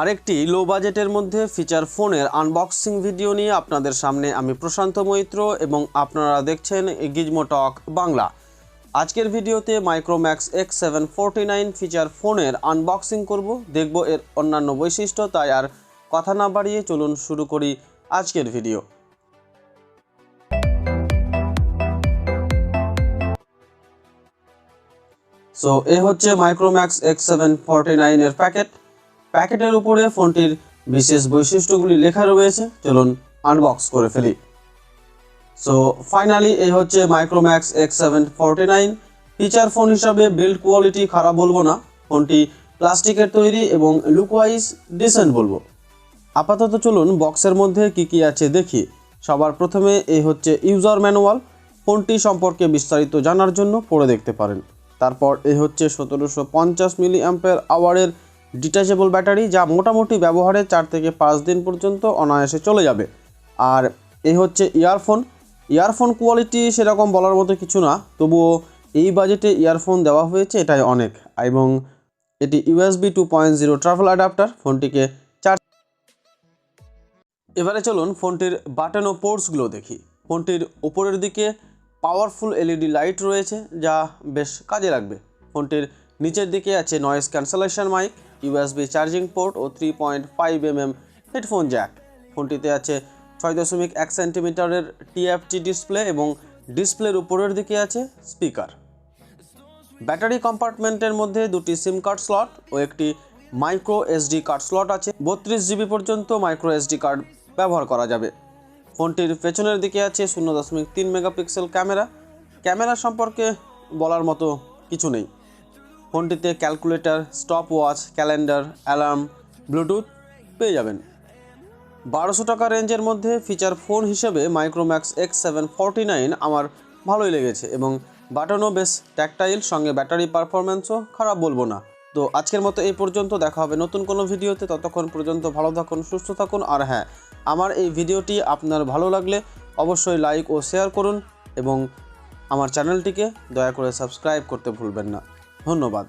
আরেকটি লো বাজেটের মধ্যে ফিচার ফোনের আনবক্সিং ভিডিও নিয়ে আপনাদের সামনে আমি প্রশান্ত মৈত্র এবং আপনারা দেখছেন গিজমো টক বাংলা। আজকের ভিডিওতে মাইক্রোম্যাক্স X749 ফিচার ফোনের আনবক্সিং করব, দেখব এর অন্যান্য বৈশিষ্ট্য। তাই আর কথা না বাড়িয়ে চলুন শুরু করি আজকের ভিডিও। সো এ হচ্ছে মাইক্রোম্যাক্স X749 এর প্যাকেটের উপরে ফোনটির বিশেষ বৈশিষ্ট্যগুলি লেখা রয়েছে। চলুন আনবক্স করে ফেলি। সো ফাইনালি এই হচ্ছে মাইক্রোম্যাক্স X749 ফিচার ফোন হিসাবে বিল্ড কোয়ালিটি খারাপ বলবো না, ফোনটি প্লাস্টিকের তৈরি এবং লুক ওয়াইজ ডিসেন্ট বলবো। আপাতত চলুন বক্সের মধ্যে কি আছে দেখি। সবার প্রথমে এই হচ্ছে ইউজার ম্যানুয়াল, ফোনটি সম্পর্কে বিস্তারিত জানার জন্য পড়ে দেখতে পারেন। তারপর এই হচ্ছে 1750 মিলি অ্যাম্পিয়ার আওয়ারের ডিটাচেবল ব্যাটারি, যা মোটামুটি ব্যবহারে 4 থেকে 5 দিন পর্যন্ত অনায়াসে চলে যাবে। আর এই হচ্ছে ইয়ারফোন কোয়ালিটি সেরকম বলার মতো কিছু না, তবুও এই বাজেটে ইয়ারফোন দেওয়া হয়েছে, এটাই অনেক। এবং এটি USB 2.0 ট্রাভেল অ্যাডাপ্টার, ফোনটিকে চার্জ। এবারে চলুন ফোনটির বাটন ও পোর্টসগুলো দেখি। ফোনটির উপরের দিকে পাওয়ারফুল LED লাইট রয়েছে, যা বেশ কাজে লাগবে। ফোনটির নিচের দিকে আছে noise cancellation mic, USB charging port ও 3.5 mm হেডফোন জ্যাক। ফোনটিতে আছে 6.1 সেন্টিমিটারের TFT ডিসপ্লে এবং ডিসপ্লের উপরের দিকে আছে স্পিকার। ব্যাটারি কম্পার্টমেন্টের মধ্যে দুটি সিম কার্ড স্লট ও একটি মাইক্রো SD কার্ড স্লট আছে। 32 GB পর্যন্ত মাইক্রো SD কার্ড ব্যবহার করা যাবে। ফোনটির পেছনের দিকে আছে 0.3 মেগাপিক্সেল ক্যামেরা সম্পর্কে বলার মতো কিছু নেই। ফোনটিতে calculator, stopwatch, calendar, alarm, Bluetooth পেয়ে যাবেন। 1200 টাকা রেঞ্জের মধ্যে ফিচার ফোন হিসেবে মাইক্রোম্যাক্স X749 আমার ভালোই লেগেছে এবং বাটনও বেশ ট্যাকটাইল, সঙ্গে ব্যাটারি পারফরম্যান্সও খারাপ বলবো না। তো আজকের মতো এই পর্যন্ত, দেখা হবে নতুন কোনো ভিডিওতে। ততক্ষণ পর্যন্ত ভালো থাকুন, সুস্থ থাকুন। আর হ্যাঁ, আমার এই ভিডিওটি আপনার ভালো লাগলে অবশ্যই লাইক ও শেয়ার করুন এবং আমার চ্যানেলটিকে দয়া করে সাবস্ক্রাইব করতে ভুলবেন না। ধন্যবাদ।